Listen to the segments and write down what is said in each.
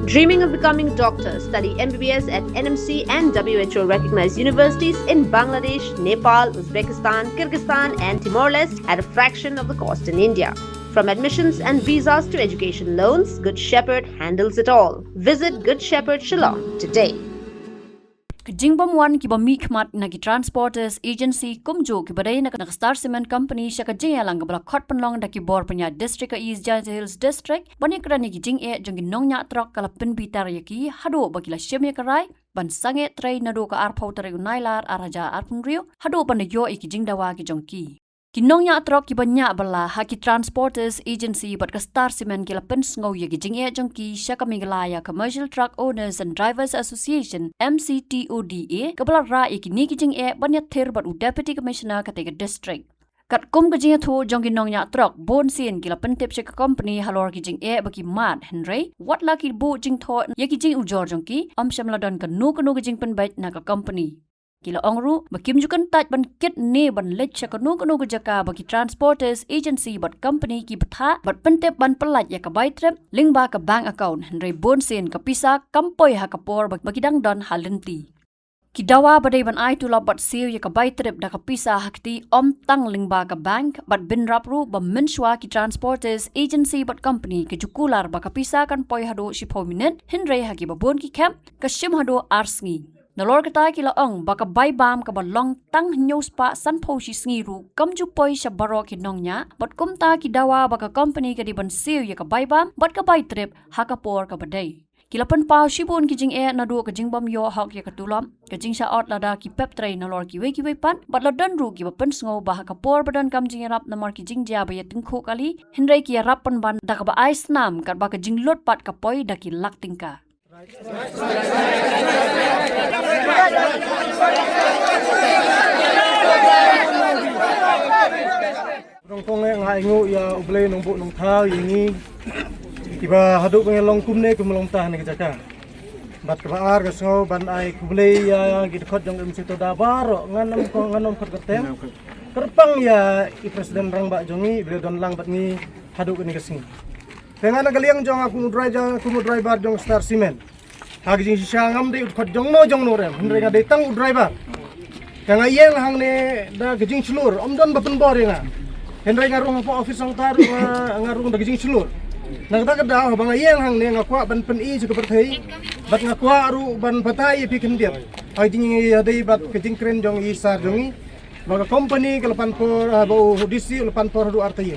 Dreaming of becoming doctor? Study MBBS at NMC and WHO recognized universities in Bangladesh, Nepal, Uzbekistan, Kyrgyzstan, and Timor-Leste at a fraction of the cost in India. From admissions and visas to education loans, Good Shepherd handles it all. Visit Good Shepherd Shillong today. Jingbam wan ki ba mikmat na ki transporters agency kumjo ki badai na Star Cement Company shaka jing lang bala khot panlong da ki bor panya district East Giant Hills district bani krani ki jing e jong nong nya trok kala pin bitar yaki hado bakila shemya karai ban sange trai na do ka arpau tare nailar araja arpun rio hado ban yo ki jing dawa ki jongki Kinong nya trok ki banya bala haki transporters agency but ka Star Cement ki lapin ngau ye ki jing e jongki shaka miglaya Commercial Truck Owners and Drivers Association MCTODA ka bala ra ki ni ki jing e banya ther but deputy commissioner ka te district kat kum ka jing tho jong ki nong nya trok bon sin ki lapin tip shaka company halor ki jing e baki mat henry what lucky bo jing tho ye ki jing ujor jongki shamla don ka nu ki jing pen bait na ka company Kila ongru, bakim jukan taj ban kit ne ban lech kanu jaka bagi transporters agency but company ki betha but pentep ban pelat ya ka buy trip link ba ka bank account henry bon sen ka pisa kampoi ha kapor bagi dang don halenti. Kidawa badai ban ai tu labat siu ya ka buy trip da ka pisa hakti tang link ba ka bank but bin rapru ba menshwa ki transporters agency but company ki jukular ba ka pisa kan poi hado shipo minute henry ha ki ba bon ki camp ka shim hado arsngi. Nalor kata kila ong baka bay bam ka balong tang news pa san po si sngiru kam ju poi sa baro ki nong nya but kumta ki dawa baka company ka di ban siu ya ka bay bam but ka bay trip hakapor ka baday kila pan pa shibon ki jing e na do ka jing bam yo hak ya ka tulam ka jing sa out lada ki pep tray nalor ki we pan but la dan ru ki ba pan sngo ba hakapor badan kam jing rap na mar ki jing ja ba ya ting kho kali hindai ki rap pan ban da ka ba ice nam ka ba ka jing lot pat ka poi da ki lak tingka Rongkong ngai ngu ya ublei nombok nong thau yingi tiba haduk ngai long kumne kumlong tah ne jaka bat kabar gasngo ban ai kublei ya git khot jong em situ dabaro nganom ko nganom khot kertem kerpang ya i presiden rang ba jongi beliau don lang bat ngi haduk ni gasngi dengan nagaliang jong aku driver jong Star Cement hag jing sisa ngam de khot jong no rem hendre ga detang driver kang ayeng hang ne da gijing slur don bapen boringa Henry ngarung po office ang tar ngarung daging sulur. Nagta kada bang ayeng hang ne ngakwa ban pen I juga perthai. Bat ngakwa aru ban patai pi kendiat. Ai ding adai bat kejing kren jong isar jongi. Baga company kelapan por bau DC lepan por du artayo.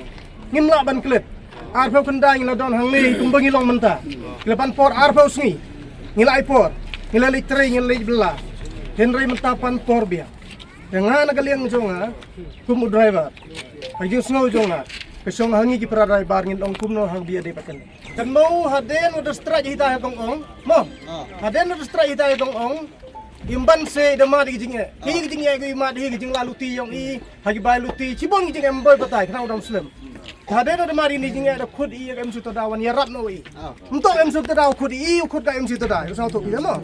Ngimla ban klet. Arpau kendang la don hang ne tumbangi long menta. Kelapan por arpau sngi. Ngilai por. Ngilai tre ngilai bela. Henry mentapan por bia. Dengan nagaliang jonga kumu driver. Pagi snow jonga, kesong hangi ki para driver ngin ong kumno hang dia de paten. Kan mau haden udah strike hita tong ong, mo. Haden udah strike hita tong ong. Imban se de ma di jinge. Ki jinge ki ma di jing lalu ti yong I, hagi bai luti cibon jinge emboy patai kana udam slim. Haden udah mari ni jinge da khud I em su to dawan ya rap no I. Untok em su to daw khud I khud ka em su to da. Usau to I mo.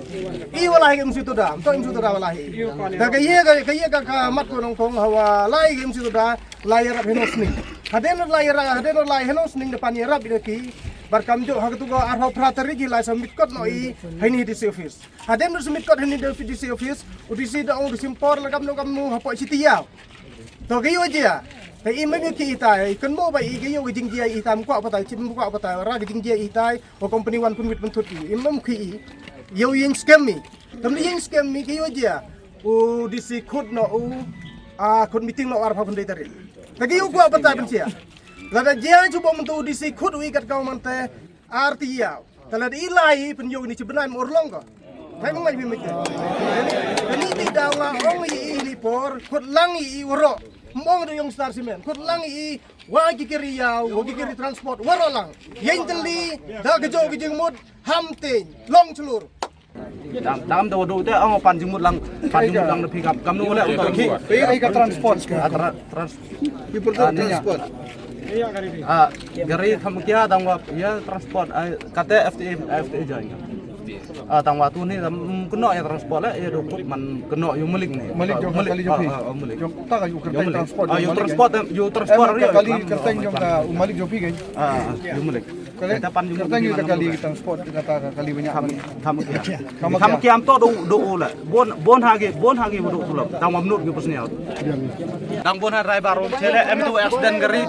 I wala em su to da, untok em su to da wala I. Da ka ka mat ko nong kong hawa lai em su to da. Layar henos ning. Haden layar henos ning depan yarap idaki. Barkamjo hagtugo arho prateri gi lai submit kot no I haini DC office. Haden no submit kot haini DC office. Udisi da ong simpor lagam no kamu hapo sitiya. To gayo aja. Ta imag ki itai kan mo ba I gayo gijing dia itam ko apa ta chim ko apa ta ra gijing dia itai o company one pun wit pentut I. Imam ki yo yin scam mi. Tamni yin scam mi gayo aja. O DC code no kon meeting no arpa pendai tari. Lagi yuk gua apa tak pensia. Lada dia cuba mentu DC khud wi kat kau mante artia. Kalau ilai penjau ini sebenarnya morlong ko. Saya mengai bimik. Ini tidak ngong ini por khud langi woro. Mong do yung Star Cement. Khud langi wagi kiri yau, wagi kiri transport warolang. Yang teli da gejo gejeng mud hamting long celur. Dalam tahu tu orang pan jumut lang na pick up. Kamu boleh untuk ki. Pay ka transport. People transport. Gari kamu kia tangwa ya transport. Kata FTA join. Tangwa tu ni kena ya transport lah. Ya dokut man kena you melik ni. Melik jom kali jopi. Jom tak you kereta transport. You transport. Kali kereta jom ka melik jopi kan. You melik. Katanya kita kali transport kata kali banyak Kamu kiam to do ola. Bon hagi bodo tulap. Tang mamnut gi pusnya. Tang bon ha driver chele M2 accident gari.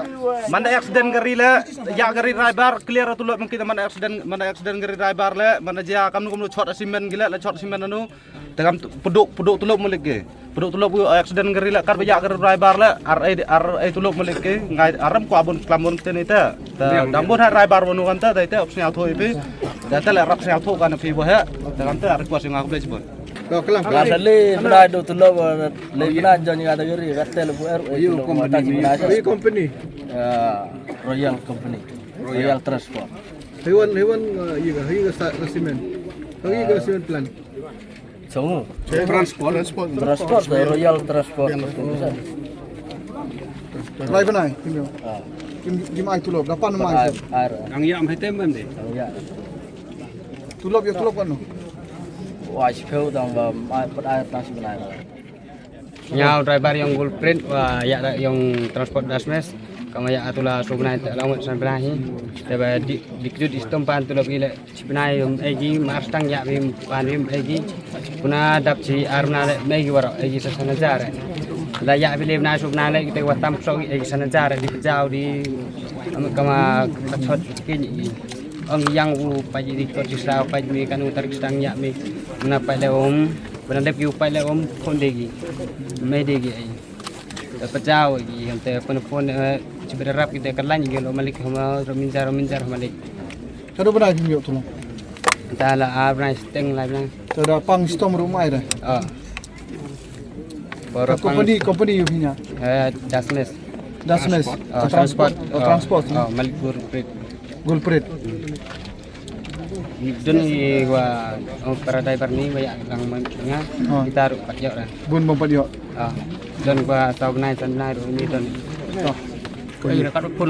Manda accident gari le ya gari driver clear tulap kita mana accident gari driver le mana ja kamu shot simen gila le shot simen anu. Tegam peduk tulap mulik ge. Peduk tulap accident gari le kar ya gari driver le RA tulap mulik ge ngai aram ko abon klambon tene ta. Tang bon ha driver wonu kan ta ta opsnya thoi pe. Data le rak sel tho kan fi bo ha. Tegam ta request yang aku beli sebut. Asali pernah do tulok le pernah join kategori katel bu company Royal Company Royal Transport hewan iya simen plan semua transport Royal Transport driver naik gimana tulok 8 mai ang yam hetem deh tulok kan wah sepeu dong put air langsung naik Nyau driver yang gulprint wah ya yang transport dasmes kama ya atula subnai lamun sanbrahi teba dikjud istompan tulok ile cipnai egi marstang ya bim panim egi kuna dapci arna le megi waro egi sasana jare la ya bile na subnai le kita watam so egi sana jare di pejau di kama kacot kini ang yang paji di kot isra paji mi kan utar kistang ya mi na pa leom benandep ki upai leom kondegi medegi ai pecau gi hante pon ciberap kita kan lan gi lo malik hama rominjar malik kado pernah gini tulok tala abna steng la bang ada pang stom rumah ada por company punya dasmes transport malik gulprit Dun gua para driver ni banyak lang mangnya kita ru patyo lah. Bun mempadyo. Dan gua tahu nai ini dan.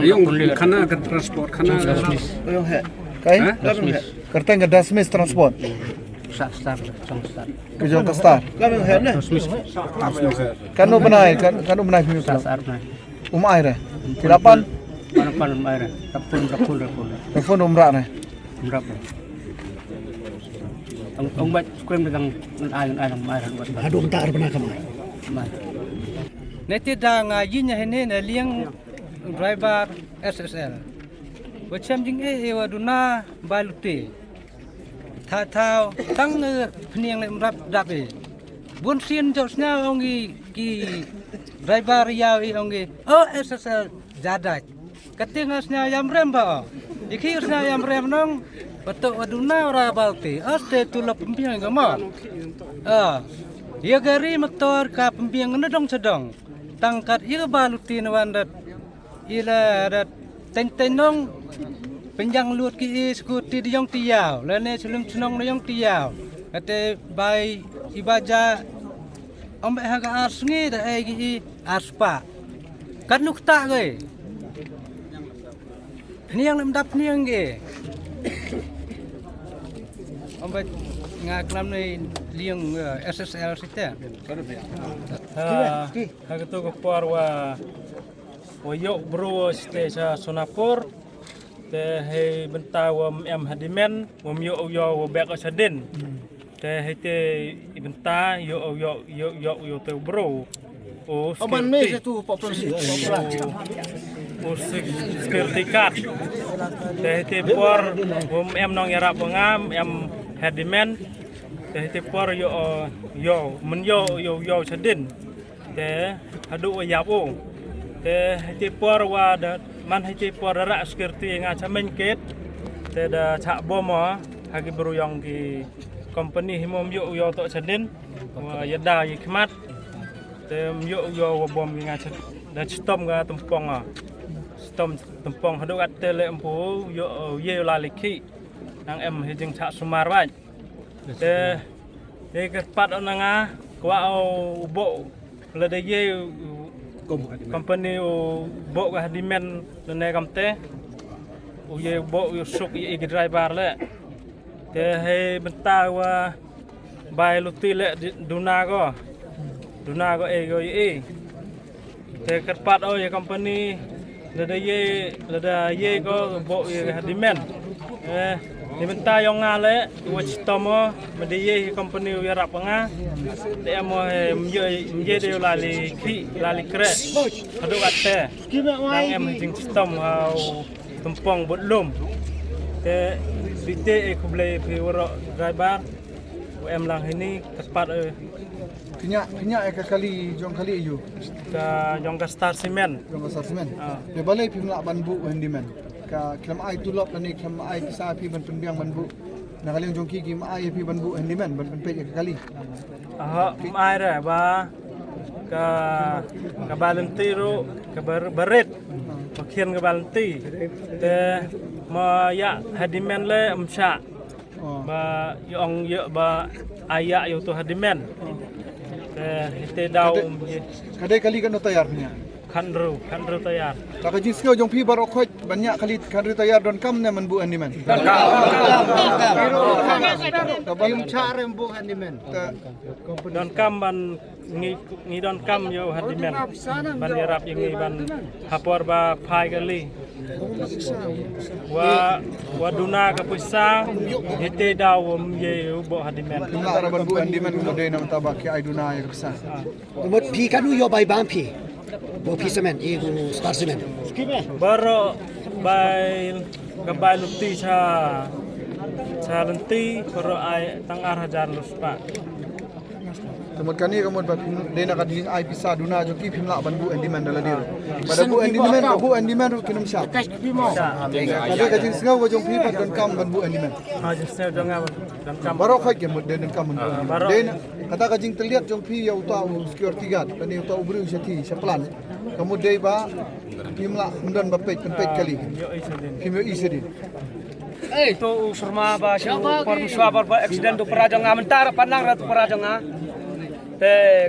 Yung kana ke transport kana. Kai? Kerta nggak dasmis transport. Star. Kejauh ke star. Kanu benai punya Star. Air. Kirapan? Pan air. Telepon umrah nih. Berapa? Ông bệnh quên được rằng ai làm mai làm bệnh. Aduh tak pernah kemai. Nanti dah ngaji ni liang driver SSL. Macam jing waduna baluti. Thao tăng peniang lem rap dape. Bun sin josnya ongi ki driver yau ongi. Oh SSL jadat. Ketingasnya yang remba. Ikirnya yang rem nong. Betul waduna ora balti. Aste tulap pembiang gama. Ya gari motor ka pembiang nedong sedong. Tangkat ia baluti nawandat. Ila dat tenong penjang luat ki skuti di yong tiaw. Lene selum senong di yong tiaw. Kate bai ibaja ombe haga asngi da egi aspa. Kan nukta ge. Niang lemdap niang ge. Ombe ngaklam ni liang SSL sita. Hagto ko parwa wayo bro stesa Sonapur te he bentawa hadimen yo bek asadin te hete ibenta yo te bro o Aman mes itu populasi. O security card te hete por nong yarap ngam hadimen te hete por yo sadin te hadu yapo te hete por wa man hete por ra security nga chamen ket te da chak bom hagi beruyang ki company himom yo to sadin wa yada yikmat te yo bom nga da stom ga stom tempong hadu at le empu yo ye la likhi nang hejing chak sumar ba te ke pat onanga kwa ubo le de ye company bo ga hadimen ne kamte ye bo suk ye driver le te he benta wa bai luti le duna go e go ye te kerpat ye company lada ye ko bo hadimen ni benta yang ngale watch tomo mede company wi rap nga de mo mje de lali kre adu atte nang em jing sistem au tumpong bot lum ke bite ko ble pi woro driver em lang ini tepat Kinyak kali jong kali you. Ka jong ka Star Cement. Jong ka Star Cement. Dia balai pi melak banbu handyman. Ka kelam ai tulop lani kelam ai kisah pi ban pembiang banbu. Nak kali jong ki ai pi banbu handyman ban pempet kali. Ai ra ba ka balenti ro ka baret. Makian ka balenti. Te ma ya handyman le amsha. Ba yong ba ayak yo tu handyman. Ite daw kadai kali kan tayar niya khandru tayar tak jing skill jong pi barok khoj banyak kali khandru tayar don kam ne man bu handyman don kam ban ngi don kam yo handyman ban yarap yang ngi ban hapor ba phai kali wa duna ka pusa ite daw ye bo handyman la ban bu handyman mo de nam tabak ki ai duna ya bisa mot pi kanu yo bai bam pi bo pi semen e go Star Cement baro bai ka luti cha lenti baro ai tang hajar luspa Kemudian kani kemudian dia nak kading ai bisa duna jo ki pimla ban bu handyman dala dir pada bu handyman ru kinum sya kadai kading sengau jong pi pat don kam ban bu handyman sengau jong don kam baro khaj kemudian don kam den kata kading terlihat jong pi ya utau security guard dan utau bru syati syaplan kemudian ba pimla mendon bapet kali pimyo isedin tu surma ba shu permuswa ba accident tu perajang mentara panang ratu perajang te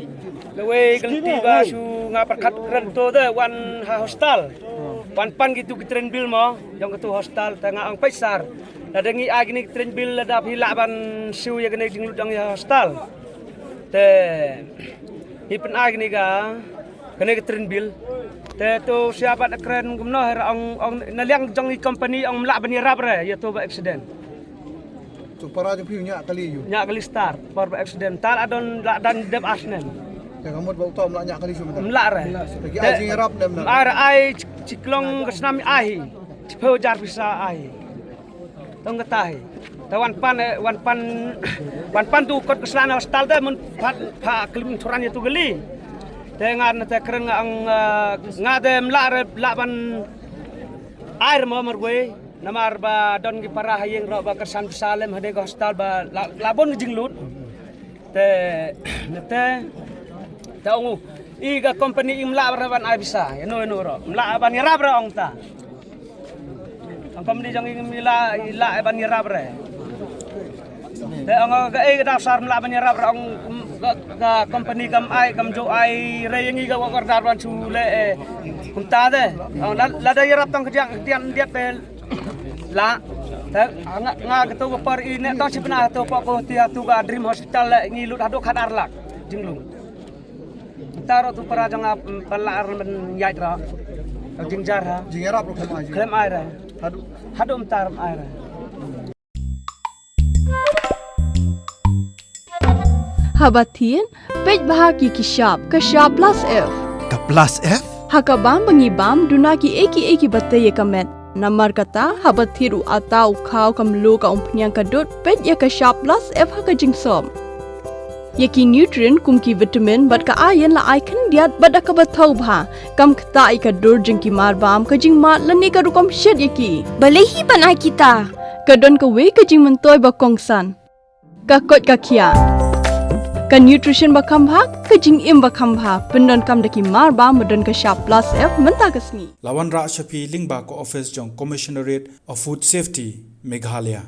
lewe gelti ba shu ngaperkat rento de wan hostal pan gitu kitren bil mo jong tu hostal tengah ang paisar dadangi agni kitren bil da hilak ban shu ya gene jinglut ang hostal te hipen agni ga kene kitren bil te tu siapa keren gumno ong naliang jong company ong melak bani rap re ya tu ba accident tu para jong pi nya kali start par ba accident tal adon dan deb asnen ya kamu ba utau melak nya kali su melak re lagi ai rap dem na ai ciklong kesnami ahi cipo jar bisa ahi tong ketahi tawan pan tu kot kesana hostal de mun pa kelim turan tu geli dengan te keren ngade melak ban air mo merwe namar ba don gi para hayeng ro ba kersan salem hade hostal ba labon jinglut te ungu iga company imla raban abisa eno ro mla ban yarab ra ong ta ang company jang imla ila ban yarab ra te ong ga e dasar mla ban yarab ra ong ga company kam jo ai reyeng iga wakar darban chule kunta de la da yarab tang kejang tian dia pel la nga ketu par ini to sipna to ko tia tu ga dream hospital ngilut hadok hadar lak jinglung taro tu para janga palar men yait ra jingjar ha jingarap ro klem air hadum tar air Habatin pej bahagi kishap plus F ka plus F hakabam bangibam dunaki eki batay kamet Namar kata habat thiru atau khau kamlu ka umpnyang kadut pet ya ka sharp plus F ha ka jingsom. Yaki nutrient kum ki vitamin bat ka iron la icon diat bat ka bathau bha kam khta I ka dur jing ki mar bam ka jing mat lani ka rukom shed yaki. Balehi banai kita. Ka don ka we ka jing mentoy ba kongsan. Ka kot ka kia. Ka nutrition ba khambha ka jing im ba khambha pendon kam daki mar ba modon ka sharp plus F menta kasni Lawan Ra Shafi Lingba ko office jong Commissionerate of Food Safety Meghalaya